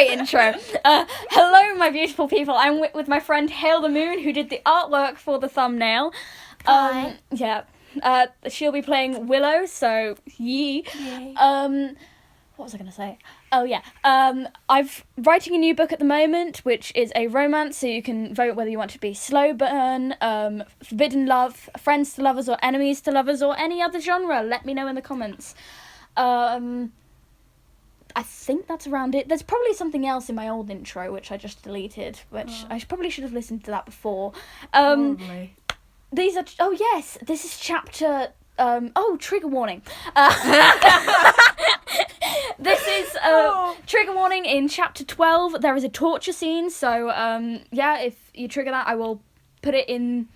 Great intro. Hello, my beautiful people. I'm with my friend Hail the Moon, who did the artwork for the thumbnail. Hi. Yeah. She'll be playing Willow, so yee. Yay. What was I going to say? Oh, yeah. I'm writing a new book at the moment, which is a romance, so you can vote whether you want to be slow burn, forbidden love, friends to lovers, or enemies to lovers, or any other genre. Let me know in the comments. I think that's around it. There's probably something else in my old intro, which I just deleted, which I probably should have listened to that before. Probably. These are... Oh, yes. This is chapter... trigger warning. This is trigger warning in chapter 12. There is a torture scene, so if you trigger that, I will put it in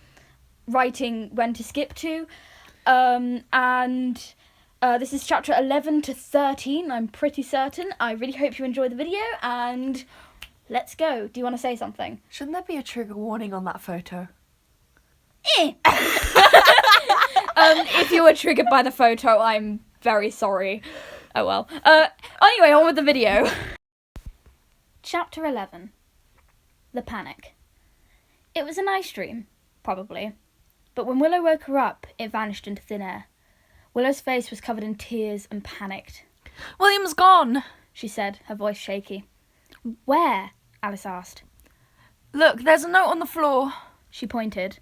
writing when to skip to. This is chapter 11 to 13, I'm pretty certain. I really hope you enjoy the video, and let's go. Do you want to say something? Shouldn't there be a trigger warning on that photo? If you were triggered by the photo, I'm very sorry. Oh well. Anyway, on with the video. Chapter 11. The Panic. It was a nice dream, probably. But when Willow woke her up, it vanished into thin air. Willow's face was covered in tears and panicked. William's gone, she said, her voice shaky. Where? Alice asked. Look, there's a note on the floor. She pointed.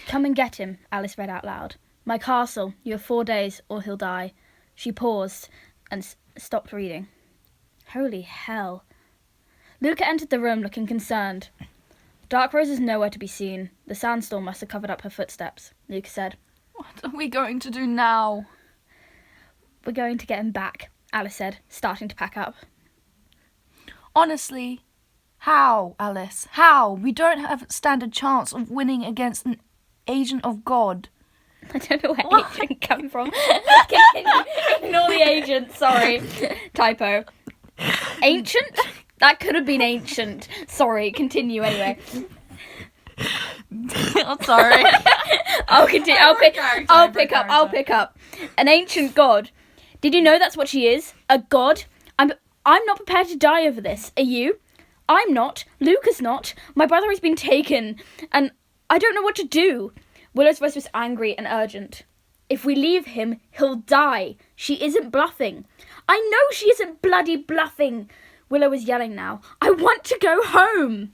Come and get him, Alice read out loud. My castle, you have 4 days or he'll die. She paused and stopped reading. Holy hell. Luca entered the room looking concerned. Dark Rose is nowhere to be seen. The sandstorm must have covered up her footsteps, Luca said. What are we going to do now? We're going to get him back, Alice said, starting to pack up. Honestly, how, Alice? How? We don't stand a chance of winning against an agent of God. I don't know where agent come from. Ignore the agent, sorry. Typo. Ancient? That could have been ancient. Sorry, continue anyway. I'm sorry. I'll continue. I'll pick up. An ancient god. Did you know that's what she is? A god? I'm not prepared to die over this. Are you? I'm not. Luca's not. My brother has been taken, and I don't know what to do. Willow's voice was angry and urgent. If we leave him, he'll die. She isn't bluffing. I know she isn't bloody bluffing. Willow was yelling now. I want to go home.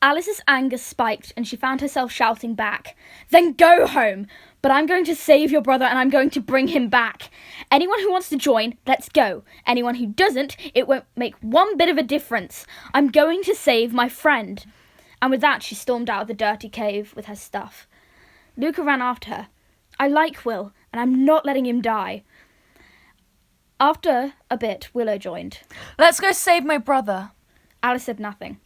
Alice's anger spiked and she found herself shouting back. Then go home. But I'm going to save your brother and I'm going to bring him back. Anyone who wants to join, let's go. Anyone who doesn't, it won't make one bit of a difference. I'm going to save my friend. And with that, she stormed out of the dirty cave with her stuff. Luca ran after her. I like Will, and I'm not letting him die. After a bit, Willow joined. Let's go save my brother. Alice said nothing.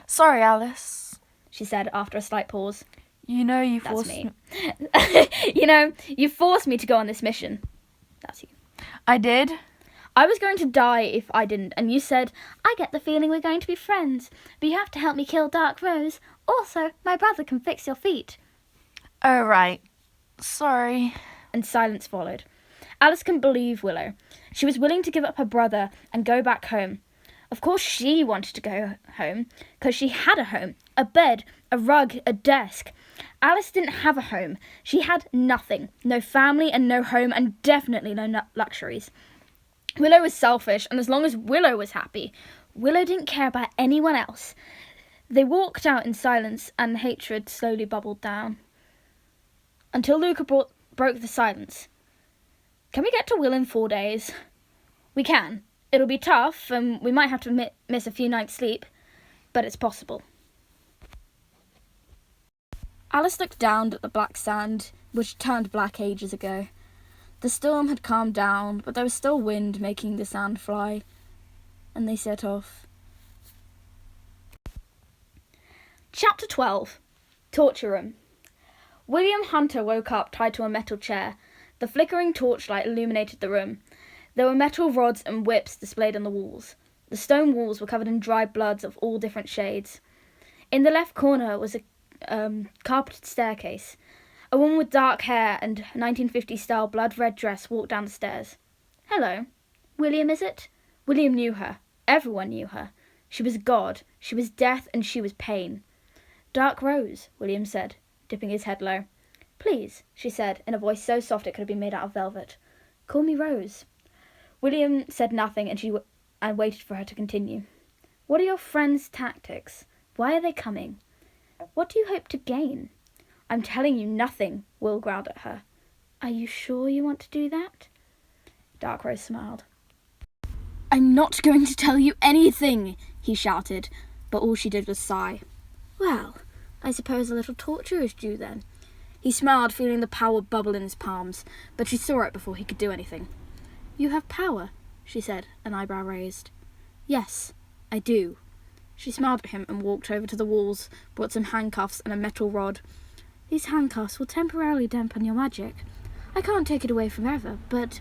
Sorry, Alice, she said after a slight pause. You know you That's forced me. You forced me to go on this mission. That's you. I did? I was going to die if I didn't, and you said, I get the feeling we're going to be friends, but you have to help me kill Dark Rose. Also, my brother can fix your feet. Oh, right. Sorry. And silence followed. Alice couldn't believe Willow. She was willing to give up her brother and go back home. Of course she wanted to go home, because she had a home, a bed, a rug, a desk. Alice didn't have a home. She had nothing. No family and no home, and definitely no luxuries. Willow was selfish, and as long as Willow was happy, Willow didn't care about anyone else. They walked out in silence, and hatred slowly bubbled down. Until Luca broke the silence. Can we get to Will in 4 days? We can. It'll be tough, and we might have to miss a few nights' sleep, but it's possible. Alice looked down at the black sand, which turned black ages ago. The storm had calmed down, but there was still wind making the sand fly, and they set off. Chapter 12. Torture Room. William Hunter woke up tied to a metal chair. The flickering torchlight illuminated the room. There were metal rods and whips displayed on the walls. The stone walls were covered in dried bloods of all different shades. In the left corner was a carpeted staircase. A woman with dark hair and 1950s-style blood-red dress walked down the stairs. "Hello," William, is it? William knew her. Everyone knew her. She was God, she was death, and she was pain. Dark Rose, William said, dipping his head low. Please, she said, in a voice so soft it could have been made out of velvet. Call me Rose. William said nothing, and waited for her to continue. What are your friends' tactics? Why are they coming? What do you hope to gain? I'm telling you nothing, Will growled at her. Are you sure you want to do that? Dark Rose smiled. I'm not going to tell you anything, he shouted, but all she did was sigh. Well, I suppose a little torture is due then. He smiled, feeling the power bubble in his palms, but she saw it before he could do anything. You have power, she said, an eyebrow raised. Yes, I do. She smiled at him and walked over to the walls, brought some handcuffs and a metal rod. These handcuffs will temporarily dampen your magic. I can't take it away forever, but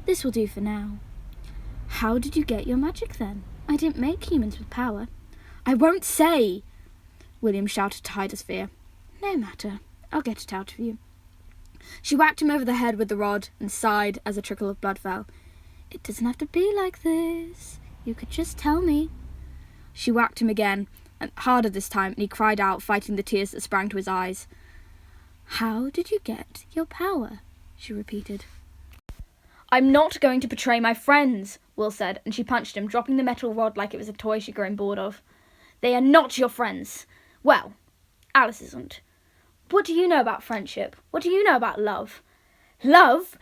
this will do for now. How did you get your magic then? I didn't make humans with power. I won't say, William shouted to hide his fear. No matter. I'll get it out of you. She whacked him over the head with the rod and sighed as a trickle of blood fell. It doesn't have to be like this. You could just tell me. She whacked him again, and harder this time, and he cried out, fighting the tears that sprang to his eyes. How did you get your power? She repeated. I'm not going to betray my friends, Will said, and she punched him, dropping the metal rod like it was a toy she'd grown bored of. They are not your friends. Well, Alice isn't. What do you know about friendship? What do you know about love? Love?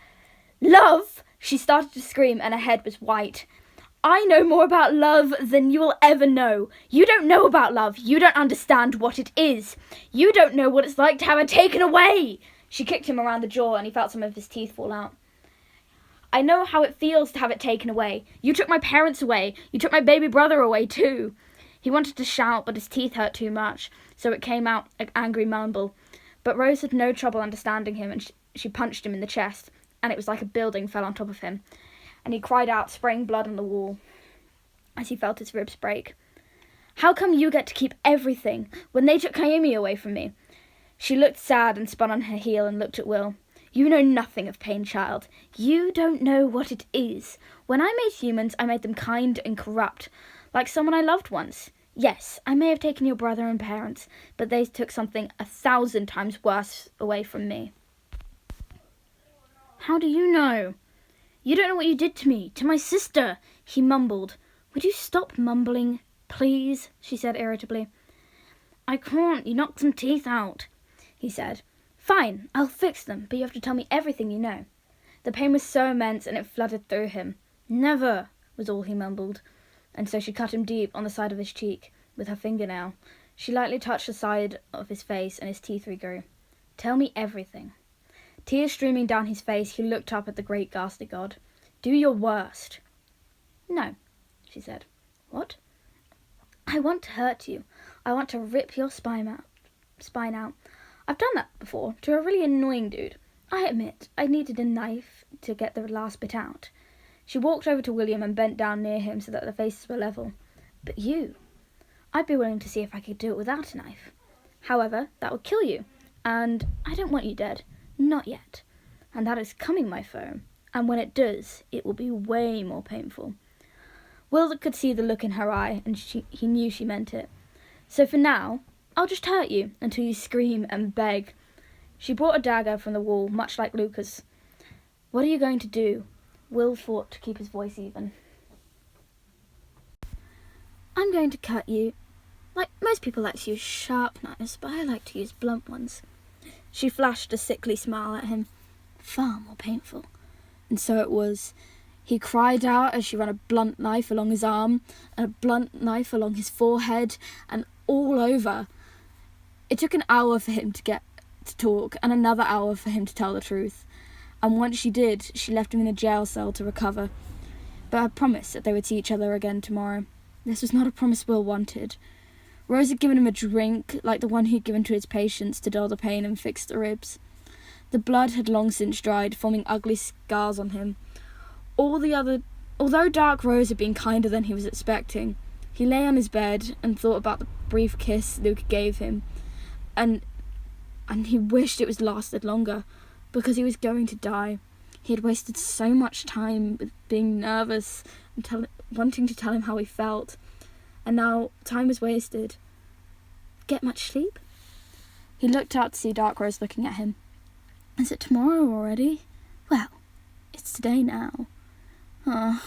Love? She started to scream and her head was white. I know more about love than you will ever know. You don't know about love. You don't understand what it is. You don't know what it's like to have it taken away. She kicked him around the jaw and he felt some of his teeth fall out. I know how it feels to have it taken away. You took my parents away. You took my baby brother away too. He wanted to shout, but his teeth hurt too much, so it came out an angry mumble. But Rose had no trouble understanding him, and she punched him in the chest, and it was like a building fell on top of him, and he cried out, spraying blood on the wall, as he felt his ribs break. How come you get to keep everything, when they took Naomi away from me? She looked sad and spun on her heel and looked at Will. You know nothing of pain, child. You don't know what it is. When I made humans, I made them kind and corrupt, like someone I loved once. Yes, I may have taken your brother and parents, but they took something 1,000 times worse away from me. How do you know? You don't know what you did to me, to my sister, he mumbled. Would you stop mumbling, please? She said irritably. I can't, you knocked some teeth out, he said. Fine, I'll fix them, but you have to tell me everything you know. The pain was so immense and it flooded through him. Never, was all he mumbled, and so she cut him deep on the side of his cheek with her fingernail. She lightly touched the side of his face and his teeth regrew. Tell me everything. Tears streaming down his face, he looked up at the great ghastly god. Do your worst. No, she said. What? I want to hurt you. I want to rip your spine out. I've done that before, to a really annoying dude. I admit, I needed a knife to get the last bit out. She walked over to William and bent down near him so that their faces were level. But you, I'd be willing to see if I could do it without a knife. However, that would kill you, and I don't want you dead. Not yet. And that is coming, my foe. And when it does, it will be way more painful. Will could see the look in her eye, and he knew she meant it. So for now, I'll just hurt you until you scream and beg. She brought a dagger from the wall, much like Lucas. What are you going to do? Will fought to keep his voice even. I'm going to cut you. Like most people like to use sharp knives, but I like to use blunt ones. She flashed a sickly smile at him. Far more painful. And so it was. He cried out as she ran a blunt knife along his arm, and a blunt knife along his forehead, and all over. It took an hour for him to get to talk, and another hour for him to tell the truth. And once she did, she left him in a jail cell to recover. But had promised that they would see each other again tomorrow. This was not a promise Will wanted. Rose had given him a drink, like the one he had given to his patients to dull the pain and fix the ribs. The blood had long since dried, forming ugly scars on him. Although Dark Rose had been kinder than he was expecting, he lay on his bed and thought about the brief kiss Luke gave him, and he wished it was lasted longer, because he was going to die. He had wasted so much time with being nervous and wanting to tell him how he felt. And now time was wasted. Get much sleep? He looked out to see Darkrose looking at him. Is it tomorrow already? Well, it's today now. Oh,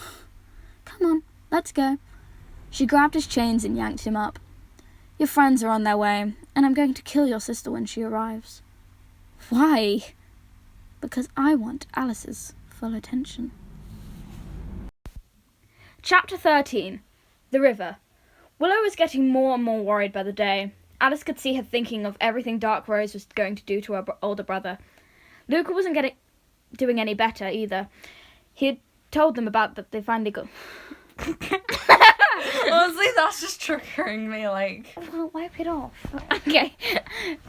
come on, let's go. She grabbed his chains and yanked him up. Your friends are on their way, and I'm going to kill your sister when she arrives. Why? Because I want Alice's full attention. Chapter 13. The River. Willow was getting more and more worried by the day. Alice could see her thinking of everything Darkrose was going to do to her older brother. Luca wasn't doing any better either. He had told them about that they finally got... Honestly, that's just triggering me, like... Well, wipe it off. Okay.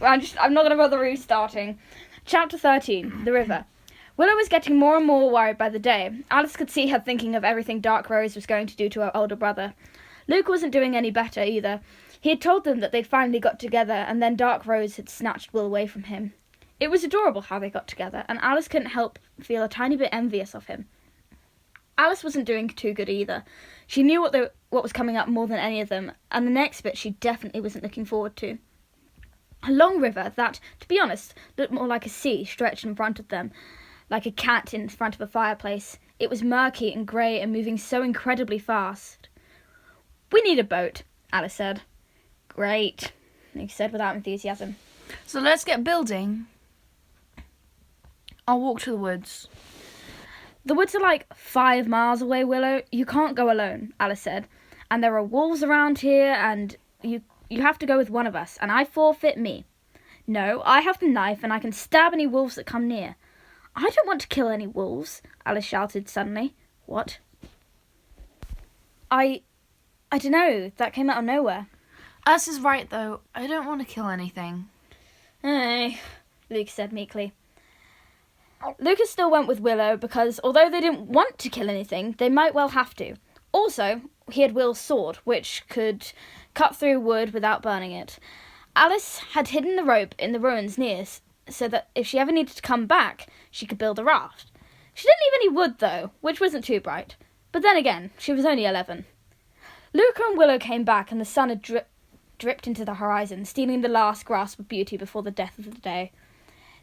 I'm not going to bother restarting. Chapter 13. The River. Willow was getting more and more worried by the day. Alice could see her thinking of everything Darkrose was going to do to her older brother. Luke wasn't doing any better either. He had told them that they'd finally got together, and then Darkrose had snatched Will away from him. It was adorable how they got together, and Alice couldn't help feel a tiny bit envious of him. Alice wasn't doing too good either. She knew what was coming up more than any of them, and the next bit she definitely wasn't looking forward to. A long river that, to be honest, looked more like a sea stretched in front of them, like a cat in front of a fireplace. It was murky and grey and moving so incredibly fast. We need a boat, Alice said. Great, he said without enthusiasm. So let's get building. I'll walk to the woods. The woods are like 5 miles away, Willow. You can't go alone, Alice said. And there are wolves around here, and you have to go with one of us, and I forfeit me. No, I have the knife, and I can stab any wolves that come near. I don't want to kill any wolves, Alice shouted suddenly. What? I don't know. That came out of nowhere. Alice is right, though. I don't want to kill anything. Hey, Luke said meekly. Lucas still went with Willow because, although they didn't want to kill anything, they might well have to. Also, he had Will's sword, which could cut through wood without burning it. Alice had hidden the rope in the ruins near, so that if she ever needed to come back, she could build a raft. She didn't leave any wood, though, which wasn't too bright. But then again, she was only 11. Luca and Willow came back, and the sun had dripped into the horizon, stealing the last grasp of beauty before the death of the day.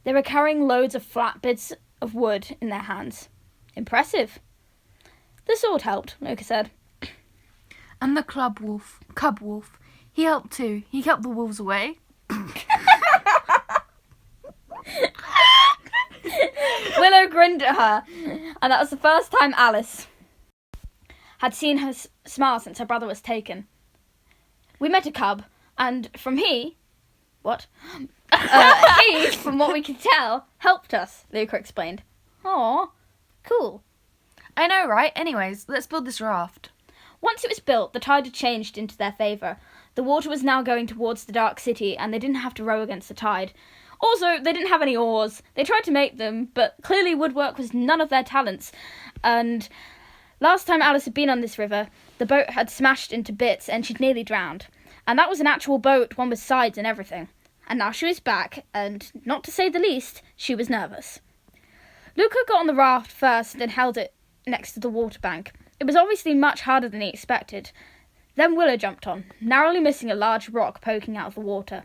They were carrying loads of flat bits of wood in their hands. Impressive. The sword helped, Luca said. And the cub wolf, he helped too. He kept the wolves away. Willow grinned at her, and that was the first time Alice had seen her smile since her brother was taken. We met a cub, and he, from what we could tell, helped us, Luca explained. Aw, cool. I know, right? Anyways, let's build this raft. Once it was built, the tide had changed into their favour. The water was now going towards the dark city, and they didn't have to row against the tide. Also, they didn't have any oars. They tried to make them, but clearly woodwork was none of their talents. And last time Alice had been on this river, the boat had smashed into bits and she'd nearly drowned. And that was an actual boat, one with sides and everything. And now she was back, and, not to say the least, she was nervous. Luca got on the raft first and held it next to the water bank. It was obviously much harder than he expected. Then Willow jumped on, narrowly missing a large rock poking out of the water.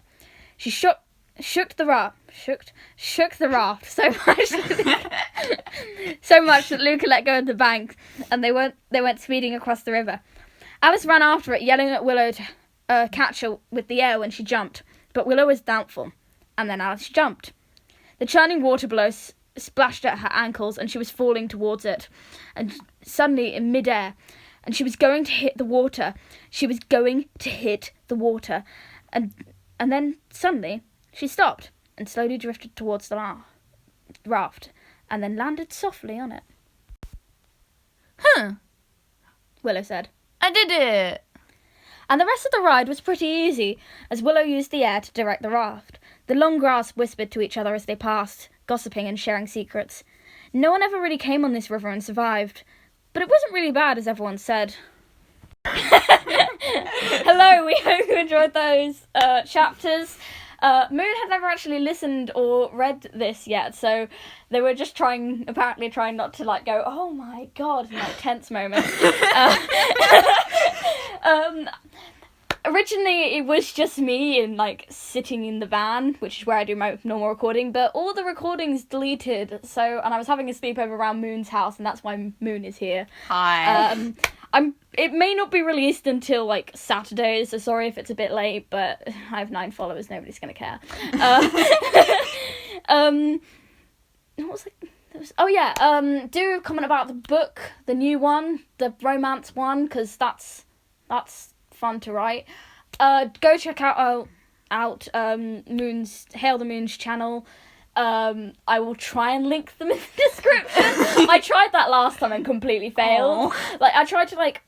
She shook the raft so much that Luca let go of the bank, and they went speeding across the river. Alice ran after it, yelling at Willow to catch her with the air when she jumped, but Willow was doubtful, and then Alice jumped. The churning water below splashed at her ankles, and she was falling towards it, and suddenly in mid-air, and she was going to hit the water. And then suddenly she stopped and slowly drifted towards the raft, and then landed softly on it. Huh, Willow said. I did it! And the rest of the ride was pretty easy, as Willow used the air to direct the raft. The long grass whispered to each other as they passed, gossiping and sharing secrets. No one ever really came on this river and survived, but it wasn't really bad, as everyone said. Hello, we hope you enjoyed those chapters. Moon had never actually listened or read this yet, so they were just apparently trying not to like go, oh my god, in like tense moments. Originally, it was just me and like sitting in the van, which is where I do my normal recording. But all the recordings deleted. And I was having a sleepover around Moon's house, and that's why Moon is here. Hi. It may not be released until like Saturday, so sorry if it's a bit late. But I have 9 followers. Nobody's gonna care. What was it? Oh yeah. Do comment about the book, the new one, the romance one, because that's fun to write. Go check out Moon's Hail the Moon's channel. I will try and link them in the description. I tried that last time and completely failed. Aww. Like I tried to like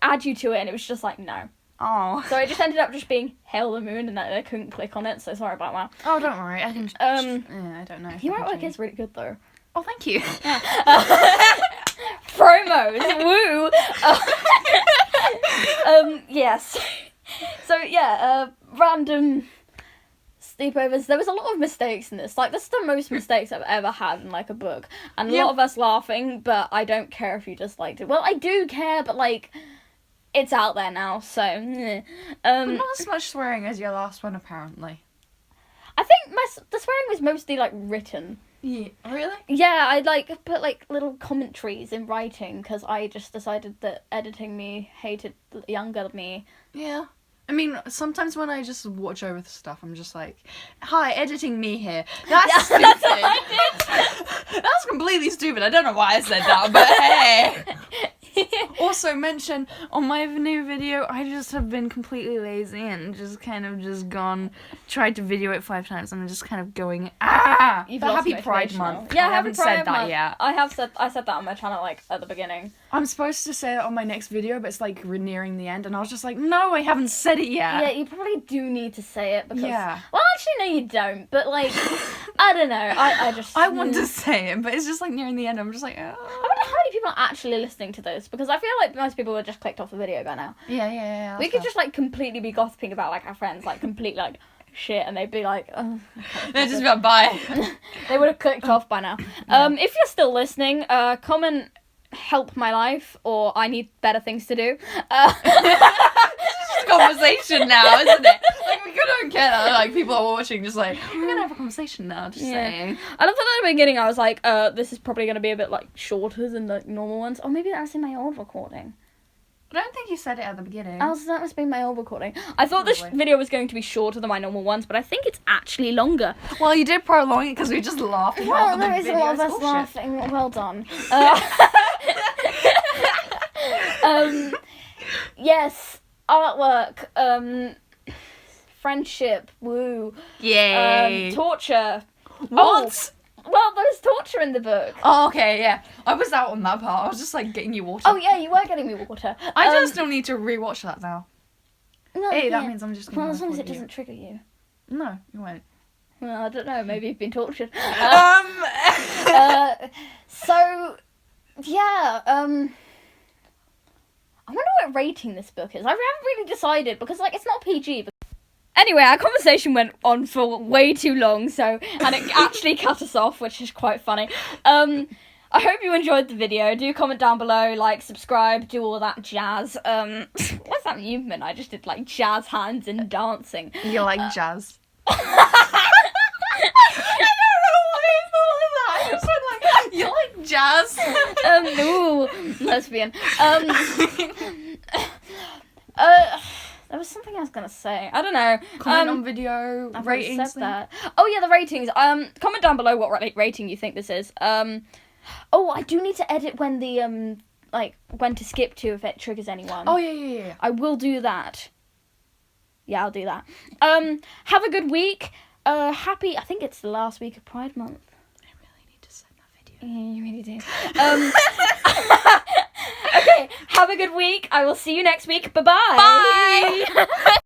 add you to it and it was just like no. Oh. So it just ended up just being Hail the Moon and I couldn't click on it, so sorry about that. Oh, don't worry. I can. I don't know. Your artwork is really good though. Oh, thank you. Promos, woo. Yes. So yeah, random sleepovers. There was a lot of mistakes in this. Like, this is the most mistakes I've ever had in like a book, and a lot of us laughing. But I don't care if you disliked it. Well, I do care, but like, it's out there now, so. But not as much swearing as your last one, apparently. I think the swearing was mostly like written. Yeah. Really? Yeah, I like put like little commentaries in writing because I just decided that editing me hated younger me. Yeah. I mean, sometimes when I just watch over the stuff, I'm just like, hi, editing me here. That's stupid. That's what I did. That's completely stupid. I don't know why I said that, but hey. Also mention on my new video, I just have been completely lazy and just kind of just tried to video it 5 times and I'm just kind of going, You've the lost Happy Pride motivation Month. now. Yeah, I haven't Happy Pride said that Month. yet. I said that on my channel like at the beginning. I'm supposed to say it on my next video, but it's like nearing the end and I was just like, no, I haven't said it yet. Yeah, you probably do need to say it because. Yeah. Well, actually, no, you don't. But like, I don't know. I want to say it, but it's just like nearing the end. I'm just like, I wonder how many people are actually listening to this because I feel like most people would just clicked off the video by now. Yeah. We could just like completely be gossiping about like our friends, like completely like shit, and they'd be like, oh. They'd just be like, bye. They would have clicked off by now. If you're still listening, comment help my life or I need better things to do. It's a conversation now, isn't it? Like, we couldn't get that. Like, people are watching just like, we're gonna have a conversation now, just saying. I love that at the beginning I was like, this is probably gonna be a bit like shorter than the normal ones. Or maybe that was in my old recording. I don't think you said it at the beginning. Oh, so that must be my old recording. I thought this video was going to be shorter than my normal ones, but I think it's actually longer. Well, you did prolong it because we just laughed. Well, there is a lot of us laughing. Well done. Yes, artwork, friendship, woo. Yay. Torture. What? Well, there's torture in the book. Oh, okay, yeah. I was out on that part. I was just like getting you water. Oh, yeah, you were getting me water. I just still need to rewatch that now. No, Hey, that means I'm just gonna. Well, as long as it doesn't trigger you. No, you won't. Well, I don't know. Maybe you've been tortured. So, yeah. I wonder what rating this book is. I haven't really decided because, like, it's not PG. But... Anyway, our conversation went on for way too long, and it actually cut us off, which is quite funny. I hope you enjoyed the video. Do comment down below, like, subscribe, do all that jazz. What's that movement? I just did, like, jazz hands and dancing. You like jazz? You like jazz? Ooh, lesbian. There was something I was gonna say. I don't know. Comment on video ratings. Said that. Oh yeah, the ratings. Comment down below what rating you think this is. Oh, I do need to edit when the like when to skip to if it triggers anyone. Oh yeah. I will do that. Yeah, I'll do that. Have a good week. Happy. I think it's the last week of Pride Month. Yeah, you really do. Okay, have a good week. I will see you next week. Bye-bye. Bye.